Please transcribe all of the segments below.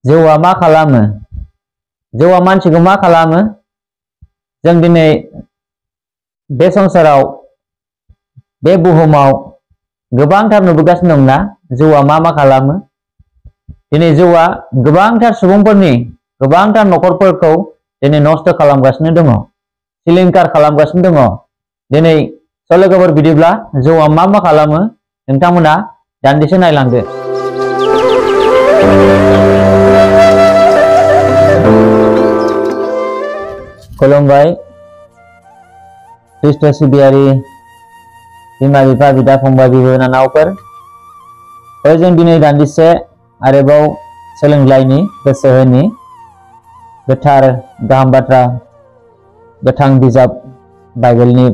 जौआ मा खालामो? जौआ मानसिखौ मा खालामो? जों दिनै बे संसाराव बे बुहुमाव गोबांथार नुबोगासिनो दंना जौआ मा खालामो? दिनै जौआ गोबांथार सुबुंफोरनि गोबांथार न'खरफोरखौ दिनै नष्ट खालामगासिनो दङ, सिलिंखार खालामगासिनो दङ। दिनै लोगोफोर बिदिब्ला जौआ मा खालामो नोंथांमोना दान्दिसे नायलांदो। खुलुमबाय ख्रिस्ट सिबियारि बिमा बिफा बिदा फंबाय बिब' बिनानावफोर। जों दिनै दान्दिसे आरोबाव सोलोंलायनि गोसो होनि गोथार गाहाम बाथ्रा गोथां बिजाब बाइबेलनि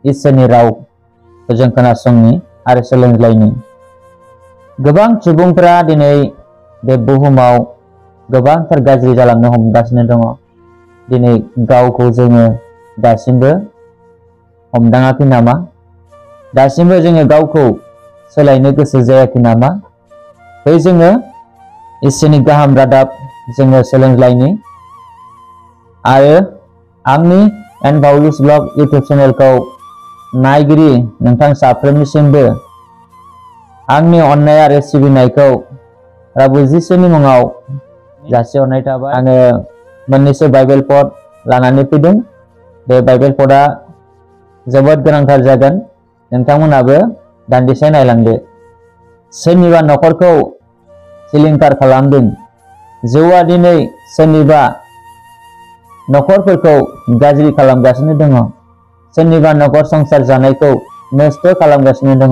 इसोरनि रावखौ जों खोनासंनि आरो सोलोंलायनि। गोबां सुबुंफोरा दिनै बे बुहुमाव गोबांथार गाज्रि जालांनो हमगासिनो दङ। दिनै गावखौ जोङो दासिमबो हमदाङाखै नामा? दासिमबो जोङो गावखौ सोलायनो गोसो जायाखै नामा? जोङो इसोरनि गाहाम रादाब जोङो सोलोंलायनि आरो आंनि एन पाउलुस ब्लग इउटुब चेनेलखौ नायगिरि नोंथां साफ्रोमनिसिमबो आंनि अननाय आरो सिबिनायखौ प्रभु जिसुनि मुङाव जासिहरनाय थाबाय। आङो मोननैसो बाइबेल पद लानानै फैदों। बे बाइबेल पदा जोबोद गोनांथार जागोन, नोंथांमोनाबो दान्दिसे नायलांदो। सोरनिबा न'खरखौ सिलिंखार खालामदों। जौआ दिनै सोरनिबा न'खरफोरखौ गाज्रि खालामगासिनो दङ, सोरनिबा न'खर संसार जानायखौ नस्थ खालामगासिनो दङ।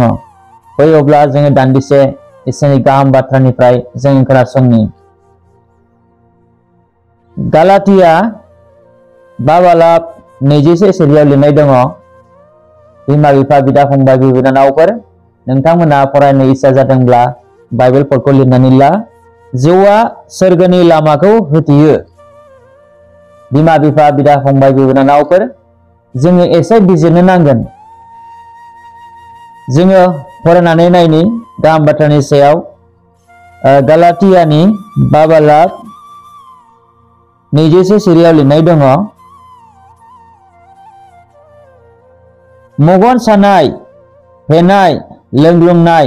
अब्ला जोङो दान्दिसे इसोरनि गाहाम बाथ्रानिफ्राय जों खोनासंनि। गालातिया 5:21 सिरियाव लिरनाय दङ। बिमा बिफा बिदा फंबाय बिब' बिनानावफोर, नोंथांमोना फरायनो इच्छा जादोंब्ला बाइबेल पदखौ लिरनानै ला। जौआ सोरगोनि लामाखौ होथेयो। बिमा बिफा बिदा फंबाय बिब' बिनानावफोर, जोङो एसे बिजिरनो नांगोन। जोङो फरायनानै नायनि गाहाम बाथ्रानि सायाव। गालातियानि 5:21 सिरियाव लिरनाय दङ। मेगन सानाय, फेनाय, लोंग्लुंनाय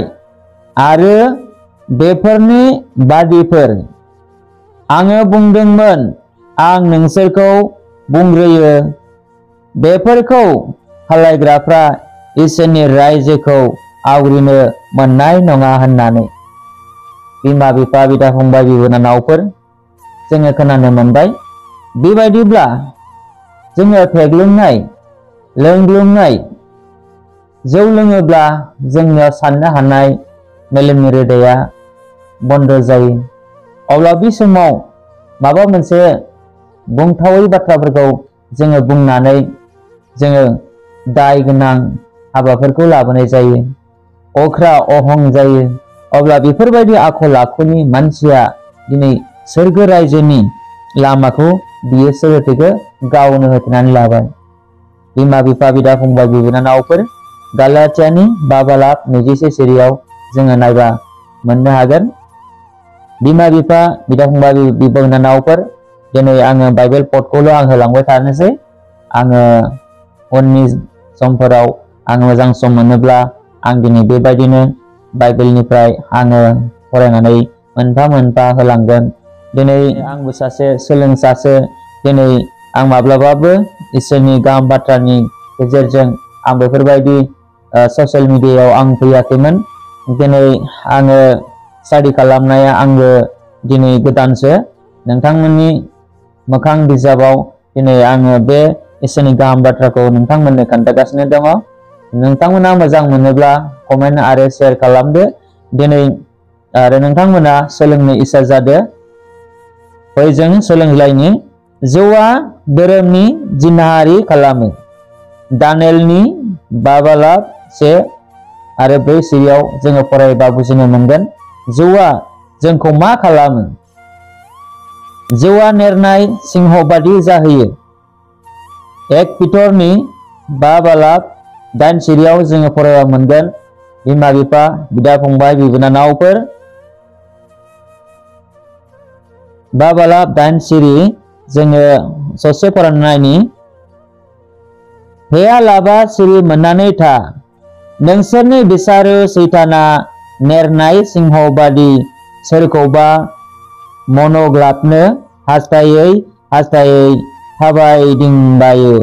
आरो बेफोरनि बादिफोर। आङो बुंदोंमोन, आं नोंसोरखौ बुंग्रोयो, बेफोरखौ खालायग्राफ्रा इसोरनि रायजोखौ आवग्रिनो मोननाय नङा होननानै। बिमा बिफा बिदा फंबाय बिब' बिनानावफोर, जोङो खोनानो मोनबाय। बेबायदिब्ला जोङो फेग्लुंनाय, लोंग्लुंनाय, जौ लोङोब्ला जोंनियाव साननो हानाय मेलेमनि रोदाया बन्द जायो। अब्ला बे समाव माबा मोनसे बुंथावै बाथ्राफोरखौ जोङो बुंनानै जोङो दाय गोनां हाबाफोरखौ लाबोनाय जायो, अख्रा अहं जायो। अब्ला बेफोरबायदि आखल आखुनि मानसिया दिनै सोरगो रायजोनि लामाखौ बियो सोरगोथिखौ गावनो होथेनानै लाबाय। बिमा बिफा बिदा फंबाय बिब' बिनानावफोर, गालातियानि 5:21 सिरियाव जोङो नायबा मोननो हागोन। बिमा बिफा बिदा फंबाय बिब' बिनानावफोर, दिनै आङो बाइबेल पदखौल' आं होलांबाय थानोसै। आङो उननि समफोराव आं मोजां सम मोनोब्ला आं दिनै बेबायदिनो बाइबेलनिफ्राय आङो फरायनानै मोनफा मोनफा होलांगोन। दिनै आंबो सासे सोलोंसासो। दिनै आं माब्लाबाबो इसोरनि गाहाम बाथ्रानि गेजेरजों आं बेफोरबायदि ससियेल मिडियायाव आं फैयाखैमोन। दिनै आङो स्टाडि खालामनाया आंबो दिनै गोदानसो। नोंथांमोननि मोखां बिजाबाव दिनै आङो बे इसोरनि गाहाम बाथ्राखौ नोंथांमोननो खोन्थागासिनो दङ। नोंथांमोना मोजां मोनोब्ला कमेन्ट आरो शेयार खालामदो। दिनै आरो नोंथांमोना सोलोंनो इच्छा जादो। जों सोलोंलायनि। जौआ धोरोमनि जिनाहारि खालामो। दानियेलनि 5:1 आरो 4 सिरियाव जोङो फरायबा बुजिनो मोनगोन जौआ जोंखौ मा खालामो। जौआ नेरनाय सिंह बादि जाहोयो। 1 पिटरनि 5:8 सिरियाव जोङो फरायबा मोनगोन। बिमा बिफा बिदा फंबाय बिब' बिनानावफोर, बा बालाब 8 सिरि जोङो ससे फरायनायनि हेया लाबा सिरि मोननानै था नोंसोरनि बिसारो सैताना नेरनाय सिंह बादि सोरखौबा मनग्लाबनो हास्थायै हास्थायै थाबायदिंबायो।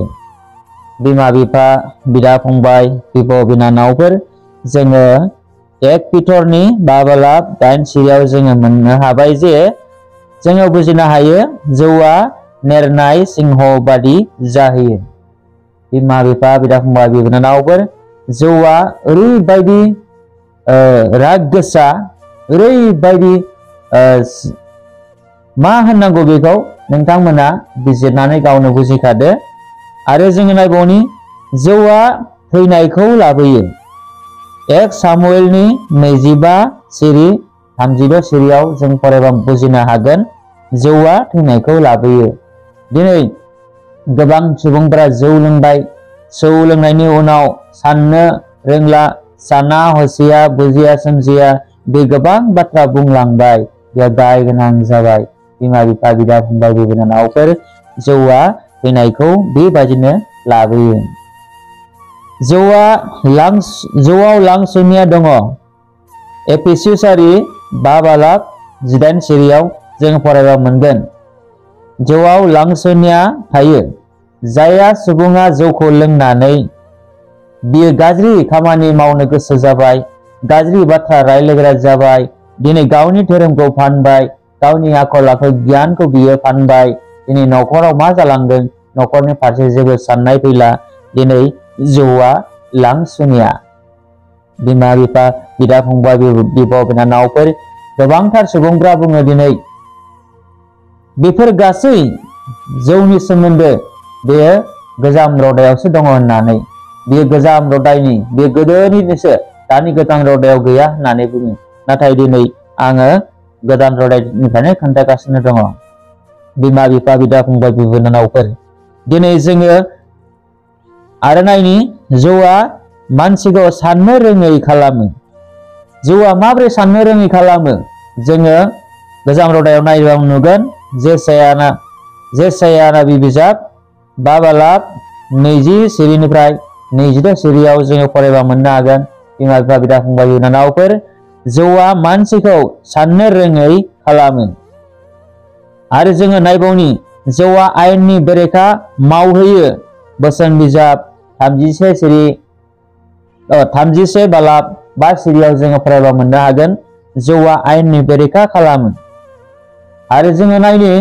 बिमा बिफा बिदा फंबाय बिब' बिनानावफोर जोङो 1 पिटरनि 5 बालाब 8 सिरियाव जोङो मोननो हाबाय जे जोङो बुजिनो हायो जौआ नेरनाय सिंह बादि जाहैयो। बिमा बिफा बिदा फंबाय बिब' बिनानावफोर जौआ ओरैबायदि राग गोसा ओरैबायदि मा होननांगौ बेखौ नोंथांमोना बिजिरनानै गावनो बुजिखादो। आरो जोङो नायबावनि जौआ थैनायखौ लाबोयो। 1 सामुएलनि 25 सिरि 36 सिरियाव जों फरायबा बुजिनो हागोन जौआ थैनायखौ लाबोयो। दिनै गोबां सुबुंफोरा जौ लोंबाय, जौ लोंनायनि उनाव साननो रोंला, साना हसिया बुजिया सोमजिया बे गोबां बाथ्रा बुंलांबाय, बेयाव दाय गोनां जाबाय। बिमा बिफा बिदा फंबाय बिब' बिनानावफोर जौआ थैनायखौ बेबायदिनो लाबोयो। जौआव लांसुनिया दङ। एफिसियारि 5 बालाब 18 सिरियाव जों फरायबा मोनगोन जौआव लांसुनिया थायो। जाया सुबुङा जौखौ लोंनानै बियो गाज्रि खामानि मावनो गोसो जाबाय, गाज्रि बाथ्रा रायलायग्रा जाबाय, दिनै गावनि धोरोमखौ फानबाय, गावनि आखल आखु गियानखौ बियो फानबाय, दिनै न'खराव मा जालांदों न'खरनि फारसे जेबो साननाय फैला, दिनै जौआ लांसुनिया। बिमा बिफा बिदा फंबाय बिब' बिनानावफोर गोबांथार सुबुंफ्रा बुङो दिनै बेफोर गासै जौनि सोमोन्दो बेयो गोजाम रदायावसो दङ होननानै, बेयो गोजाम रदायनि, बे गोदोनिसो, दानि गोदान रदायाव गैया होननानै बुङो। नाथाय दिनै आङो गोदान रदायनिफ्रायनो खोन्थागासिनो दङ। बिमा बिफा बिदा फंबाय बिब' बिनानावफोर दिनै जोङो आरो नायनि जौआ मानसिखौ साननो रोङै खालामो। जौआ माबोरै साननो रोङै खालामो? जोङो गोजाम रदायाव नायोबा नुगोन जेसाया बिजाब 5 बालाब 20 सिरिनिफ्राय 26 सिरियाव जोङो फरायबा मोननो हागोन। बिमा बिफा बिदा फंबाय बिनानावफोर जौआ मानसिखौ साननो रोङै खालामो। आरो जोङो नायबावनि जौआ आयेननि बेरेखा मावहोयो। बोसोन बिजाब 31 बालाब 5 सिरियाव जोङो फरायबा मोननो हागोन जौआ आयेननि बेरेखा खालामो। आरो जोङो नायनि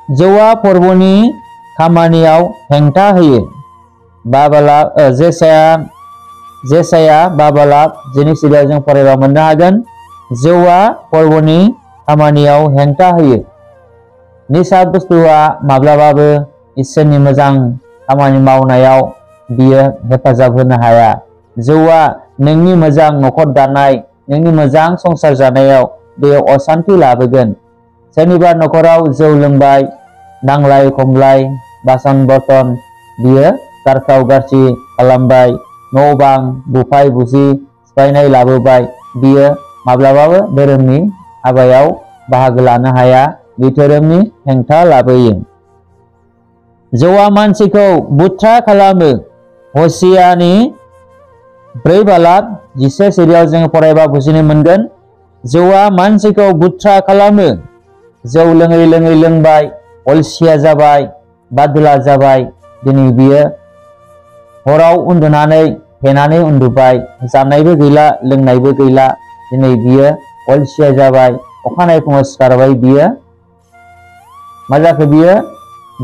जौआ फोरबोनि खामानियाव हेंथा होयो। जेसाया 5 बालाब 12 सिरियाव जों फरायबा मोननो हागोन जौआ फोरबोनि खामानियाव हेंथा होयो। निसा बुस्थुआ माब्लाबाबो इसोरनि मोजां खामानि मावनायाव बियो हेफाजाब होनो हाया। जौआ नोंनि मोजां न'खर दानाय, नोंनि मोजां संसार जानायाव बेयो असान्ति लाबोगोन। सोरनिबा न'खराव जौ लोंबाय, नांलाय खमलाय, बासन बर्तन बियो गारखाव गारसि खालामबाय, न' बां बुफाय बुसि सिफायनाय लाबोबाय, बियो माब्लाबाबो धोरोमनि हाबायाव बाहागो लानो हाया, बे धोरोमनि हेंथा लाबोयो। जौआ मानसिखौ बुथ्रा खालामो। हसियानि 4 बालाब 11 सिरियाव जों फरायबा बुजिनो मोनगोन जौआ मानसिखौ बुथ्रा खालामो। जौ लोङै लोङै लोंबाय, अलसिया जाबाय, बादुला जाबाय, दिनै बियो हराव उन्दुनानै फेनानै उन्दुबाय, जानायबो गैला लोंनायबो गैला, दिनै बियो अलसिया जाबाय, अखानायै फुङाव सिखारबाय बियो मा जाखो बियो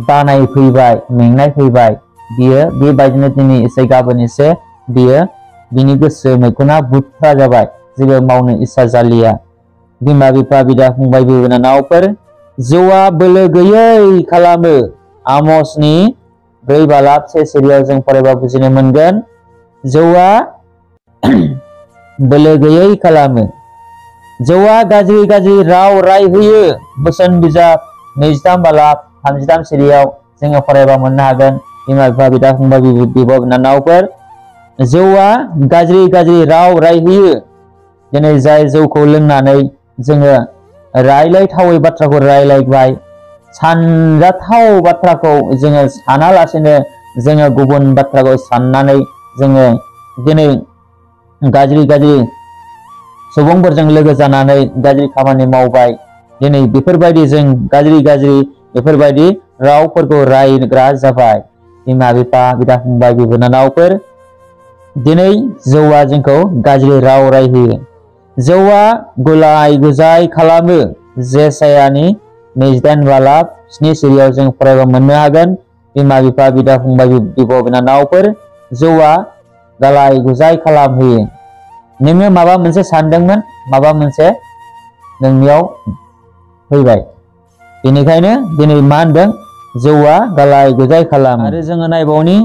बानाय फैबाय, मेंनाय फैबाय, बियो बेबायदिनो दिनै एसे गाबोन एसे बियो बिनि गोसो मैखुना बुथ्रा जाबाय, जेबो मावनो इस्सा जालिया। बिमा बिफा बिदा फंबाय बिब' बिनानावफोर जौआ बोलो गैयै खालामो। आमसनि 4 बालाब 1 सिरियाव जों फरायबा बुजिनो मोनगोन जौआ बोलो गैयै खालामो। जौआ गाज्रि गाज्रि राव रायहोयो। बोसोन बिजाब 23 बालाब 38 सिरियाव जोङो फरायबा मोननो हागोन। बिमा बिफा बिदा फंबाय बिब' बिनानावफोर जौआ गाज्रि गाज्रि राव रायहोयो। दिनै जाय जौखौ लोंनानै जोङो रायलायथावै बाथ्राखौ रायलायबाय, सानजाथाव बाथ्राखौ जोङो सानालासेनो जोङो गुबुन बाथ्राखौ साननानै जोङो दिनै गाज्रि सुबुंफोरजों लोगो जानानै गाज्रि खामानि मावबाय। दिनै बेफोरबायदि जों गाज्रि बेफोरबायदि रावफोरखौ रायग्रा जाबाय। बिमा बिफा, बिदा फंबाय, बिब' बिनानावफोर, दिनै जौआ जोंखौ गाज्रि राव रायहोयो। जौआ गुलाय गुजाय खालामो। जेसायानि 28 बालाब 7 सिरियाव जों फरायबा मोननो हागोन। बिमा बिफा, बिदा फंबाय, बिब' बिनानावफोर, जौआ गालाय गुजाय खालामहोयो। नोङो माबा मोनसे सानदोंमोन, माबा मोनसे नोंनियाव फैबाय। बेनिखायनो दिनै मा होनदों? जौआ गालाय गुजाय खालामो। आरो जोङो नायबावनि,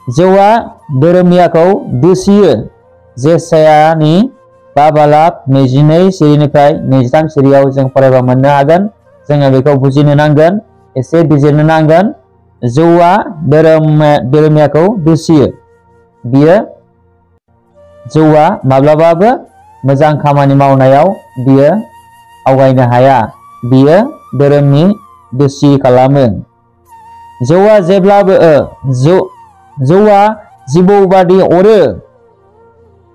जौआ धोरोमियाखौ दुसियो। जेसायानि 5 बालाब 22 सिरिनिफ्राय 23 सिरियाव जों फरायबा मोननो हागोन। जोङो बेखौ बुजिनो नांगोन, एसे बिजिरनो नांगोन। जौआ धोरोमियाखौ दुसियो। जौआ माब्लाबाबो मोजां खामानि मावनायाव बियो आवगायनो हाया। बियो धोरोमनि दुसि खालामो। जौआ जेब्लाबो जौआ जिबौ बादि अरो।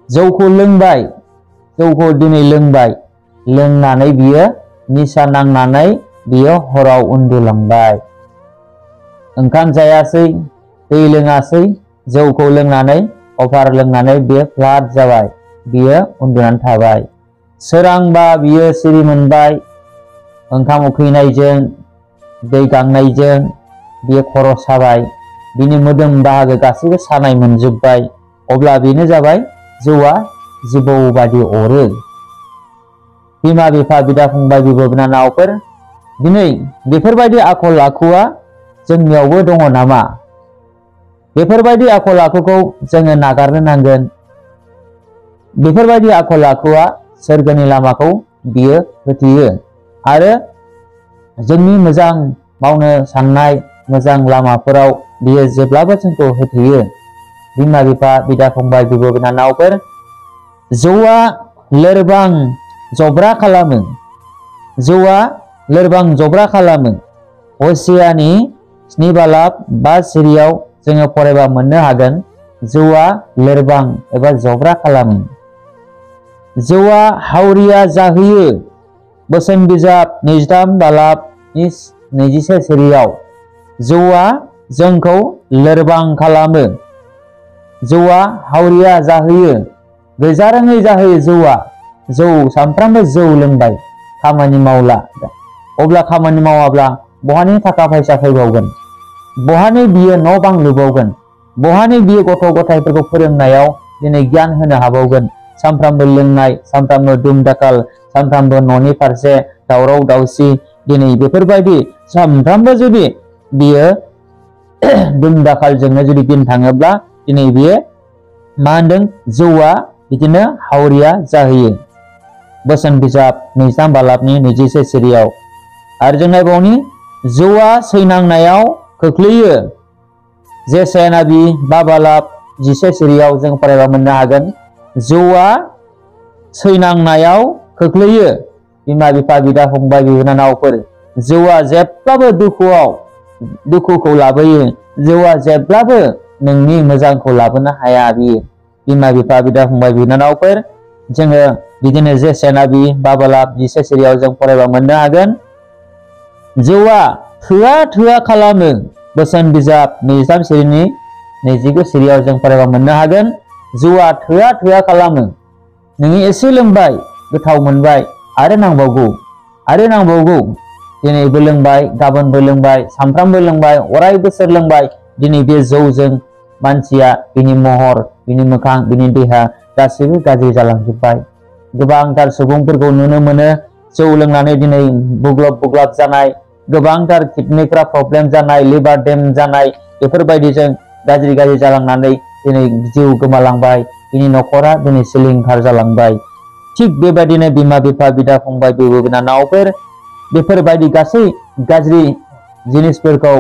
जौखौ लोंबाय, जौखौ दिनै लोंबाय, लोंनानै बियो निसा नांनानै बियो हराव उन्दुलांबाय। ओंखाम जायासै, दै लोङासै, जौखौ लोंनानै अभार लोंनानै बियो फ्लाट जाबाय। बियो उन्दुनानै थाबाय। सोरांबा बियो सिरि मोनबाय। ओंखाम उखैनायजों, दै गांनायजों बियो खर' साबाय। बिनि मोदोम बाहागो गासैबो सानाय मोनजोबबाय। अब्ला बेनो जाबाय जौआ जिबौ बादि अरो। बिमा बिफा, बिदा फंबाय, बिब' बिनानावफोर, दिनै बेफोरबायदि आखल आखुआ जोंनियावबो दङ नामा? बेफोरबायदि आखल आखुखौ जोङो नागारनो नांगोन। बेफोरबायदि आखल आखुआ सोरगोनि लामाखौ बियो होथेयो आरो जोंनि मोजां मावनो साननाय मोजां लामाफोराव बियो जेब्लाबो जोंखौ होथेयो। बिमा बिफा, बिदा फंबाय, बिब' बिनानावफोर, जौआ लोरबां जब्रा खालामो। जौआ लोरबां जब्रा खालामो। हसियानि 7 बालाब 5 सिरियाव जोङो फरायबा मोननो हागोन। जौआ लोरबां एबा जब्रा खालामो। जौआ हावरिया जाहोयो। बोसोन बिजाब 23 बालाब 21 सिरियाव जौआ जोंखौ लोरबां खालामो। जौआ हावरिया जाहोयो, गैजारोङै जाहोयो। जौ सानफ्रामबो जौ लोंबाय, खामानि मावला। अब्ला खामानि मावाब्ला बहानि थाखा फैसा फैबावगोन? बहानि बियो न' बां लुबावगोन? बहानि बियो गथ' गथायफोरखौ फोरोंनायाव दिनै गियान होनो हाबावगोन? सानफ्रामबो लोंनाय, सानफ्रामबो दुम दाखाल, सानफ्रामबो न'नि फारसे दावराव दावसि, दिनै बेफोरबायदि सानफ्रामबो जुदि बियो दुम दाखालजोंनो जुदि दिन थाङोब्ला दिनै बियो मा होनदों? जौआ बिदिनो हावरिया जाहोयो। बोसोन बिजाब 23 बालाबनि 21 सिरियाव। आरो जों नायबावनि, जौआ सैनांनायाव खोख्लैयो। जेसायानि 5 बालाब 11 सिरियाव जों फरायबा मोननो हागोन। जौआ सैनांनायाव खोख्लैयो। बिमा बिफा, बिदा फंबाय, बिनानावफोर, जौआ जेब्लाबो दुखुखौ लाबोयो। जौआ जेब्लाबो नोंनि मोजांखौ लाबोनो हाया। बियो बिमा बिफा, बिदा फंबाय, बिनानावफोर, जोङो बिदिनो जेसायानि 5 बालाब 11 सिरियाव जों फरायबा मोननो हागोन। जौआ थोआ खालामो। बोसोन बिजाब 23 सिरिनि 29 सिरियाव जों फरायबा मोननो हागोन। जौआ थोआ खालामो। नोङो एसे लोंबाय, गोथाव मोनबाय, आरो नांबावगौ। दिनैबो लोंबाय, गाबोनबो लोंबाय, सानफ्रामबो लोंबाय, अराय बोसोर लोंबाय। दिनै बे जौजों मानसिया, बिनि महर, बिनि मोखां, बिनि देहा गासैबो गाज्रि जालांजोबबाय। गोबांथार सुबुंफोरखौ नुनो मोनो जौ लोंनानै दिनै बुग्लब जानाय, गोबांथार किडनिफ्रा प्रब्लेम जानाय, लिभार डेम जानाय, बेफोरबायदिजों गाज्रि जालांनानै दिनै जिउ गोमालांबाय। बिनि न'खरा दिनै सिलिंखार जालांबाय। थिग बेबायदिनो बिमा बिफा, बिदा फंबाय, बिब' बिनानावफोर, बेफोरबायदि गासै गाज्रि जिनिसफोरखौ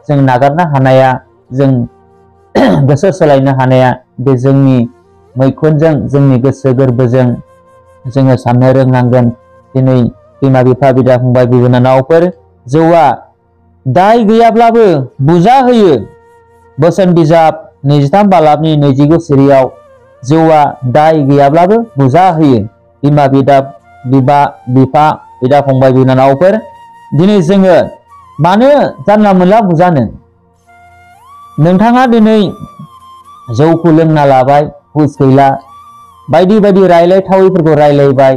जों नागारनो हानाया, जों गोसो सोलायनो हानाया बे जोंनि मैखुनजों, जोंनि गोसो गोरबोजों जोङो साननो रोंनांगोन। दिनै बिमा बिफा बिदा फंबाय बिनानावफोर जौआ दाय गैयाब्लाबो बुजा होयो। बोसोन बिजाब 23 बालाबनि 29 सिरियाव जौआ दाय गैयाब्लाबो बुजा होयो। बिमा बिफा बिदा फंबाय बिनानावफोर दिनै जोङो मानो जानला मोनला बुजानो? नोंथाङा दिनै जौखौ लोंना लाबाय, हुस गैला, बायदि बायदि रायलायथावैफोरखौ रायलायबाय,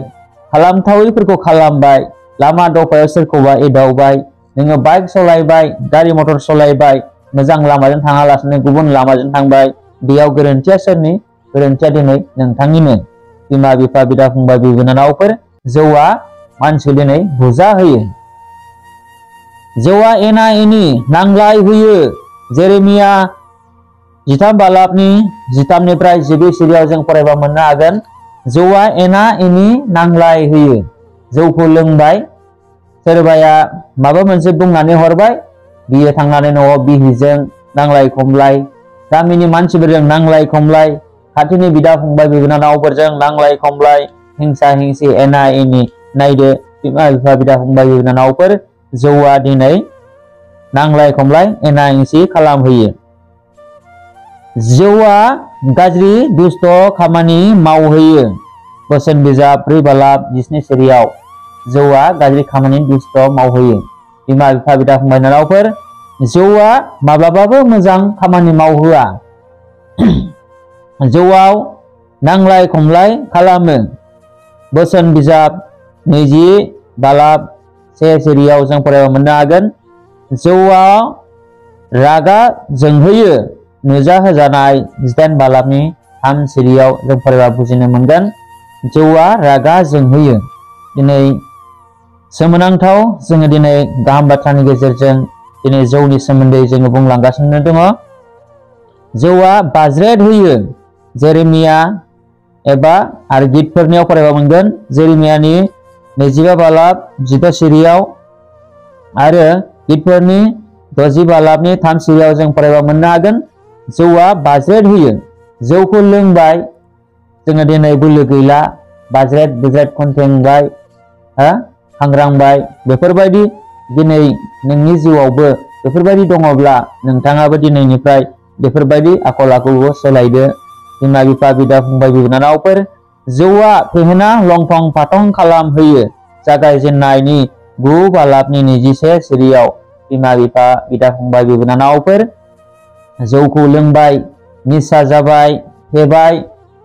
खालामथावैफोरखौ खालामबाय, लामा दफायाव सोरखौबा एदावबाय, नोङो बाइक सलायबाय, गारि मटर सलायबाय, मोजां लामाजों थाङालासिनो गुबुन लामाजों थांबाय, बेयाव गोरोन्थिया सोरनि? गोरोन्थिया दिनै नोंथांनिनो। बिमा बिफा बिदा फंबाय बिनानावफोर जौआ मानसिखौ दिनै बुजा होयो। जौआ एना एनि नांलाय होयो। जेरेमिया 13 बालाबनि 13निफ्राय 22 सिरियाव जों फरायबा मोननो हागोन। जौआ एना एनि नांलाय होयो। जौखौ लोंबाय, सोरबाया माबा मोनसे बुंनानै हरबाय, बियो थांनानै न'आव बिहिजों नांलाय खमलाय, गामिनि मानसिफोरजों नांलाय खमलाय, खाथिनि बिदा फंबाय बिनानावफोरजों नांलाय खमलाय, हिंसा हिंसि एना एनि। नायदो बिमा बिफा बिदा फंबाय बिनानावफोर जौआ दिनै नांलाय खमलाय एना एनि खालामहोयो। जौआ गाज्रि दुष्ट खामानि मावहोयो। बोसोन बिजाब 4 बालाब 17 सिरियाव जौआ गाज्रि खामानि दुष्ट मावहोयो। बिमा बिफा बिदा फंबाय बिनानावफोर जौआ माब्लाबाबो मोजां खामानि मावहोआ। जौआव नांलाय खमलाय खालामो। बोसोन बिजाब 20 बालाब 1 सिरियाव जों फरायबा मोननो हागोन। जौआव रागा जोंहोयो। नुजाहोजानाय 18 बालाबनि 3 सिरियाव जों फरायबा बुजिनो मोनगोन। जौआ रागा जोंहोयो। दिनै सोमोनांथाव जोङो दिनै गाहाम बाथ्रानि गेजेरजों दिनै जौनि सोमोन्दै जोङो बुंलांगासिनो दङ। जौआ बाज्रेद होयो। जेरेमिया एबा आरो गितफोरनियाव फरायबा मोनगोन। जेरेमियानि 25 बालाब 16 सिरियाव आरो गितफोरनि 60 बालाबनि 3 सिरियाव जों फरायबा मोननो हागोन। जौआ बाज्रेद होयो। जौखौ लोंबाय, जोङो दिनै बोलो गैला, बाज्रेद बुज्रेद खनथेंबाय, खांग्रांबाय, बेफोरबायदि दिनै नोंनि जिउआवबो बेफोरबायदि दङब्ला नोंथाङाबो दिनैनिफ्राय बेफोरबायदि आखल आखुखौ सोलायदो। बिमा बिफा बिदा फंबाय बिनानावफोर जौआ फेहेना लंथं फाथं खालामहोयो। जागायजेननायनि 9 बालाबनि 21 सिरियाव बिमा बिफा बिदा फंबाय बिनानावफोर जौखौ लोंबाय, निसा जाबाय, फेबाय,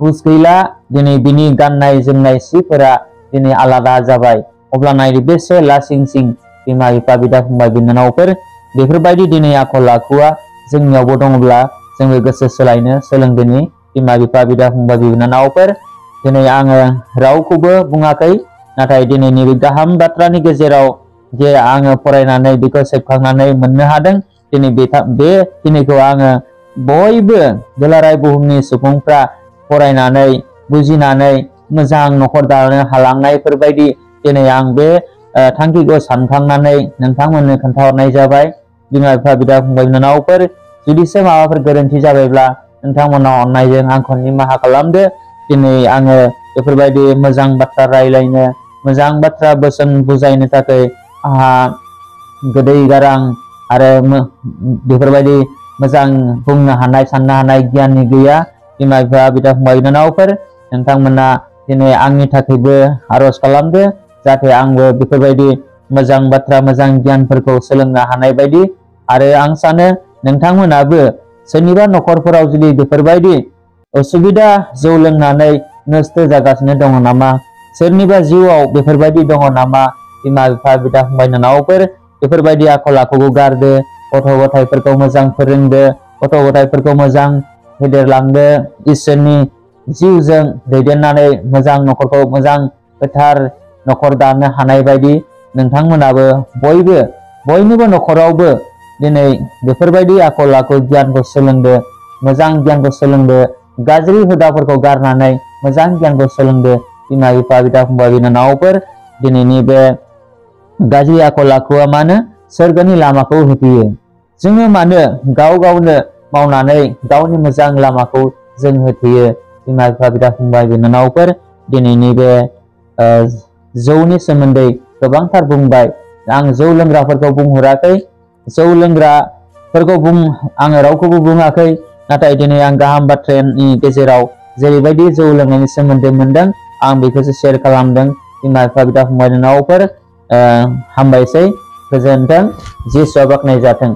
हुस गैला, दिनै बिनि गाननाय जोमनाय सिफोरा दिनै आलादा जाबाय। अब्ला नायदो बेसे लासिं सिं बिमा बिफा बिदा फंबाय बिनानावफोर बेफोरबायदि दिनै आखल आखुआ जोंनियावबो दङब्ला जोङो गोसो सोलायनो सोलोंदोनि। बिमा बिफा बिदा फंबाय बिनानावफोर दिनै आङो रावखौबो बुङाखै, नाथाय दिनै नैबे गाहाम बाथ्रानि गेजेराव जे आङो फरायनानै बेखौ सेबखांनानै मोननो हादों। दिनै बेखिनिखौ आङो बयबो दुलाराय बुहुमनि सुबुंफ्रा फरायनानै बुजिनानै मोजां न'खर दानो हालांनायफोरबायदि दिनै आं बे थांखिखौ सानखांनानै नोंथांमोननो खोन्थाहरनाय जाबाय। बिमा बिफा बिदा फंबाय बिनानावफोर जुदिसो माबाफोर गोरोन्थि जाबायब्ला नोंथांमोना अननायजों आंखौ निमाहा खालामदो। दिनै आङो बेफोरबायदि मोजां बाथ्रा रायलायनो, मोजां बाथ्रा बोसोन बुजायनो थाखाय आंहा गोदै गारां आरो बेफोरबायदि मोजां बुंनो हानाय साननो हानाय गियाननि गैया। बिमा बिफा बिदा फंबाय बिनानावफोर नोंथांमोना दिनै आंनि थाखायबो आरज खालामदो, जाहाथे आंबो बेफोरबायदि मोजां बाथ्रा मोजां गियानफोरखौ सोलोंनो हानाय बायदि। आरो आं सानो नोंथांमोनाबो सोरनिबा न'खरफोराव जुदि बेफोरबायदि उसुबिदा जौ लोंनानै नस्थ' जागासिनो दङ नामा, सोरनिबा जिउआव बेफोरबायदि दङ नामा, बिमा बिफा बिदा फंबाय बिनानावफोर बेफोरबायदि आखल आखुखौ गारदो। गथ' गथायफोरखौ मोजां फोरोंदो, गथ' गथायफोरखौ मोजां फेदेरलांदो, इसोरनि जिउजों दैदेननानै मोजां न'खरखौ मोजां गोथार न'खर दानो हानाय बायदि नोंथांमोनाबो बयनिबो न'खरावबो दिनै बेफोरबायदि आखल आखु गियानखौ सोलोंदो, मोजां गियानखौ सोलोंदो, गाज्रि हुदाफोरखौ गारनानै मोजां गियानखौ सोलोंदो। बिमा बिफा बिदा फंबाय बिनानावफोर दिनैनि बे गाज्रि आखल आखुआ मानो सोरगोनि लामाखौ होफैयो। जोङो मानो गाव गावनो मावनानै गावनि मोजां लामाखौ जों होथेयो। बिमा बिफा बिदा फंबाय बिनानावफोर दिनैनि बे जौनि सोमोन्दै गोबांथार बुंबाय। आं जौ लोंग्राफोरखौ बुंहराखै, जौ लोंग्राफोरखौ आङो रावखौबो बुङाखै, नाथाय दिनै आं गाहाम बाथ्रानि गेजेराव जेरैबायदि जौ लोंनायनि सोमोन्दै मोनदों आं बेखौसो शेयार खालामदों। बिमा बिफा बिदा फंबाय बिनानावफोर, हामबायसै, गोजोन्थों, जिसुआ बाख्नाय जाथों।